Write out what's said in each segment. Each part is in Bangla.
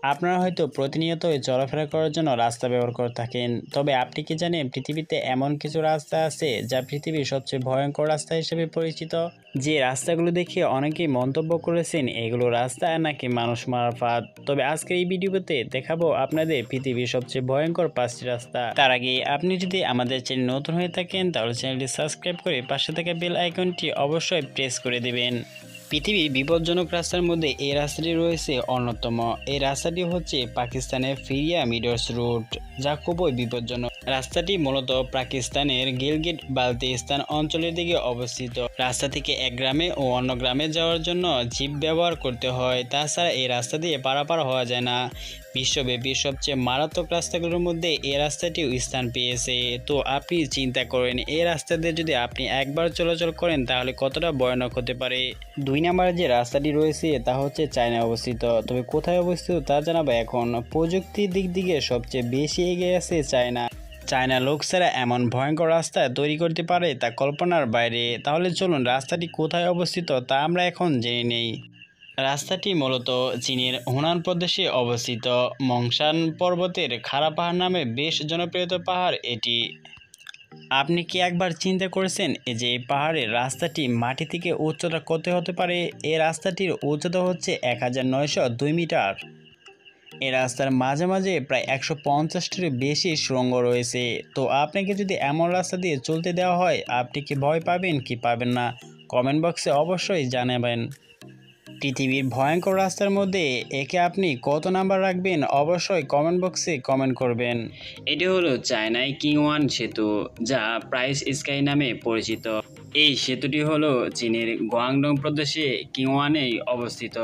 আপনারা হয়তো প্রতিনিয়তই চলাফেরা করার জন্য রাস্তা ব্যবহার করে থাকেন, তবে আপনি কি জানেন পৃথিবীতে এমন কিছু রাস্তা আছে যা পৃথিবীর সবচেয়ে ভয়ঙ্কর রাস্তা হিসেবে পরিচিত? যে রাস্তাগুলো দেখে অনেকেই মন্তব্য করেছেন এগুলো রাস্তা নাকি মানুষ মারার ফাঁদ। তবে আজকের এই ভিডিওতে দেখাবো আপনাদের পৃথিবীর সবচেয়ে ভয়ঙ্কর 5টি রাস্তা। তার আগে আপনি যদি আমাদের চ্যানেল নতুন হয়ে থাকেন তাহলে চ্যানেলটি সাবস্ক্রাইব করে পাশে থাকা বেল আইকনটি অবশ্যই প্রেস করে দেবেন। পৃথিবীর বিপজ্জনক রাস্তার মধ্যে এই রাস্তাটি রয়েছে অন্যতম। এই রাস্তাটি হচ্ছে পাকিস্তানের ফিরিয়া মিডস রুট, যা খুবই বিপজ্জনক। রাস্তাটি মূলত পাকিস্তানের গিলগিট বালতিস্তান অঞ্চলের দিকে অবস্থিত। রাস্তা থেকে এক গ্রামে ও অন্য গ্রামে যাওয়ার জন্য জিপ ব্যবহার করতে হয়, তাছাড়া এই রাস্তা দিয়ে পারাপার হওয়া যায় না। বিশ্বব্যাপী সবচেয়ে মারাত্মক রাস্তাগুলোর মধ্যে এই রাস্তাটিও স্থান পেয়েছে। তো আপনি চিন্তা করেন এই রাস্তা দিয়ে যদি আপনি একবার চলাচল করেন তাহলে কতটা ভয়ানক হতে পারে। 2 নম্বরে যে রাস্তাটি রয়েছে তা হচ্ছে চায়নায় অবস্থিত। তবে কোথায় অবস্থিত তা জানাবো এখন। প্রযুক্তির দিক থেকে সবচেয়ে বেশি এগিয়ে আছে চায়না। চায়না লোক ছাড়া এমন ভয়ঙ্কর রাস্তা তৈরি করতে পারে তা কল্পনার বাইরে। তাহলে চলুন রাস্তাটি কোথায় অবস্থিত তা আমরা এখন জেনে নেই। রাস্তাটি মূলত চীনের হুনান প্রদেশে অবস্থিত। মংশান পর্বতের খাড়া পাহাড় নামে বেশ জনপ্রিয় পাহাড় এটি। আপনি কি একবার চিন্তা করেছেন যে এই পাহাড়ের রাস্তাটি মাটি থেকে উচ্চতা কত হতে পারে? এই রাস্তাটির উচ্চতা হচ্ছে 1902 মিটার। এই রাস্তার মাঝে মাঝে প্রায় 150টির বেশি সুড়ঙ্গ রয়েছে। তো আপনাকে যদি এমন রাস্তা দিয়ে চলতে দেওয়া হয় আপনি কি ভয় পাবেন কি পাবেন না, কমেন্ট বক্সে অবশ্যই জানাবেন। পৃথিবীর ভয়ঙ্কর রাস্তার মধ্যে একে আপনি কত নাম্বার রাখবেন অবশ্যই কমেন্ট বক্সে কমেন্ট করবেন। এটি হলো চায়নায় কিংওয়ান সেতু, যা প্রাইস স্কাই নামে পরিচিত। এই সেতুটি হলো চীনের গুয়াংডং প্রদেশে কিংওয়ানে অবস্থিত।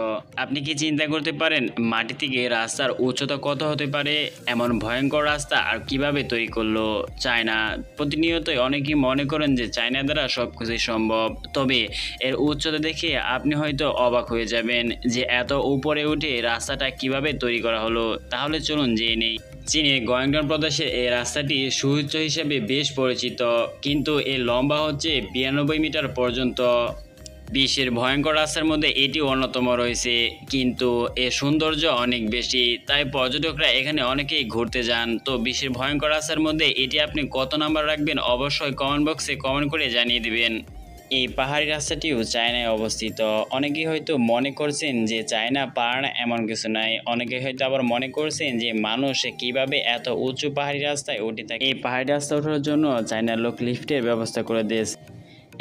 আপনি কি চিন্তা করতে পারেন মাটি থেকে রাস্তার উচ্চতা কত হতে পারে? এমন ভয়ঙ্কর রাস্তা আর কিভাবে তৈরি করলো চায়না? প্রতিনিয়তই অনেকেই মনে করেন যে চায়না দ্বারা সবকিছুই সম্ভব, তবে এর উচ্চতা দেখে আপনি হয়তো অবাক হয়ে যাবেন যে এত উপরে উঠে রাস্তাটা কিভাবে তৈরি করা হলো। তাহলে চলুন জেনে নেই। চীনের গুয়াংডং প্রদেশের এই রাস্তাটি সুউচ্চ হিসেবে বেশ পরিচিত, কিন্তু এর লম্বা হচ্ছে 92 মিটার পর্যন্ত। বিশ্বের ভয়ঙ্কর রাস্তার মধ্যে এটি অন্যতম রয়েছে, কিন্তু এর সৌন্দর্য অনেক বেশি, তাই পর্যটকরা এখানে অনেকেই ঘুরতে যান। তো বিশ্বের ভয়ঙ্কর রাস্তার মধ্যে এটি আপনি কত নাম্বার রাখবেন অবশ্যই কমেন্ট বক্সে কমেন্ট করে জানিয়ে দিবেন। এই পাহাড়ি রাস্তাটিও চায়নায় অবস্থিত। অনেকেই হয়তো মনে করছেন যে চায়না পাহাড় না, এমন কিছু নাই। অনেকে হয়তো আবার মনে করছেন যে মানুষ কিভাবে এত উঁচু পাহাড়ি রাস্তায় উঠে থাকে। এই পাহাড়ি রাস্তা ওঠার জন্য চায়নার লোক লিফটের ব্যবস্থা করে দিয়েছে।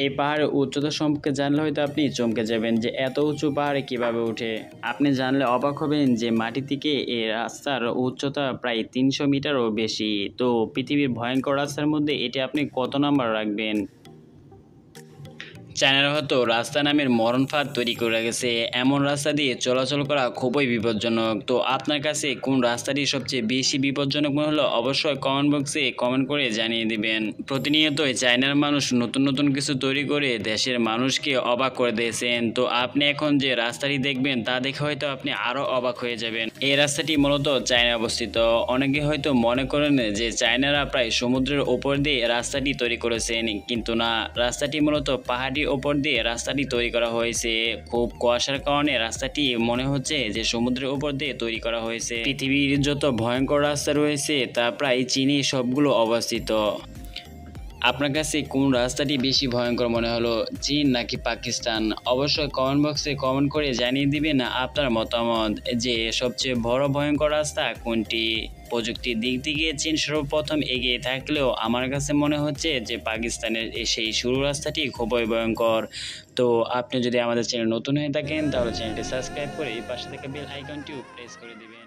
এই পাহাড়ের উচ্চতা সম্পর্কে জানলে হয়তো আপনি চমকে যাবেন যে এত উঁচু পাহাড়ে কিভাবে উঠে। আপনি জানলে অবাক হবেন যে মাটি থেকে এই রাস্তার উচ্চতা প্রায় 300 মিটারও বেশি। তো পৃথিবীর ভয়ঙ্কর রাস্তার মধ্যে এটি আপনি কত নাম্বার রাখবেন? চায়নার হয়তো রাস্তা নামের মরণ ফাঁদ তৈরি করে গেছে। এমন রাস্তা দিয়ে চলাচল করা খুবই বিপজ্জনক। তো আপনার কাছে কোন রাস্তাটি সবচেয়ে বেশি বিপজ্জনক মনে হলো অবশ্যই কমেন্ট বক্সে কমেন্ট করে জানিয়ে দিবেন। প্রতিনিয়তই চায়নার মানুষ নতুন নতুন কিছু তৈরি করে দেশের মানুষকে অবাক করে দিয়েছেন। তো আপনি এখন যে রাস্তাটি দেখবেন তা দেখে হয়তো আপনি আরও অবাক হয়ে যাবেন। এই রাস্তাটি মূলত চায়নায় অবস্থিত। অনেকে হয়তো মনে করেন যে চায়নারা প্রায় সমুদ্রের ওপর দিয়ে রাস্তাটি তৈরি করেছেন, কিন্তু না, রাস্তাটি মূলত পাহাড়ি ওপর দিয়ে রাস্তাটি তৈরি করা হয়েছে। খুব কুয়াশার কারণে রাস্তাটি মনে হচ্ছে যে সমুদ্রের উপর দিয়ে তৈরি করা হয়েছে। পৃথিবীর যত ভয়ঙ্কর রাস্তা রয়েছে তা প্রায় চীনে সবগুলো অবস্থিত। আপনার কাছে কোন রাস্তাটি বেশি ভয়ঙ্কর মনে হলো, চীন নাকি পাকিস্তান? অবশ্যই কমেন্ট বক্সে কমেন্ট করে জানিয়ে দিবেন আপনার মতামত যে সবচেয়ে বড় ভয়ঙ্কর রাস্তা কোনটি। প্রযুক্তির দিক থেকে চীন সর্বপ্রথম এগিয়ে থাকলেও আমার কাছে মনে হচ্ছে যে পাকিস্তানের সেই শুরু রাস্তাটি খুবই ভয়ঙ্কর। তো আপনি যদি আমাদের চ্যানেল নতুন হয়ে থাকেন তাহলে চ্যানেলটি সাবস্ক্রাইব করে এই পাশে থেকে বেল আইকনটিও প্রেস করে দিবেন।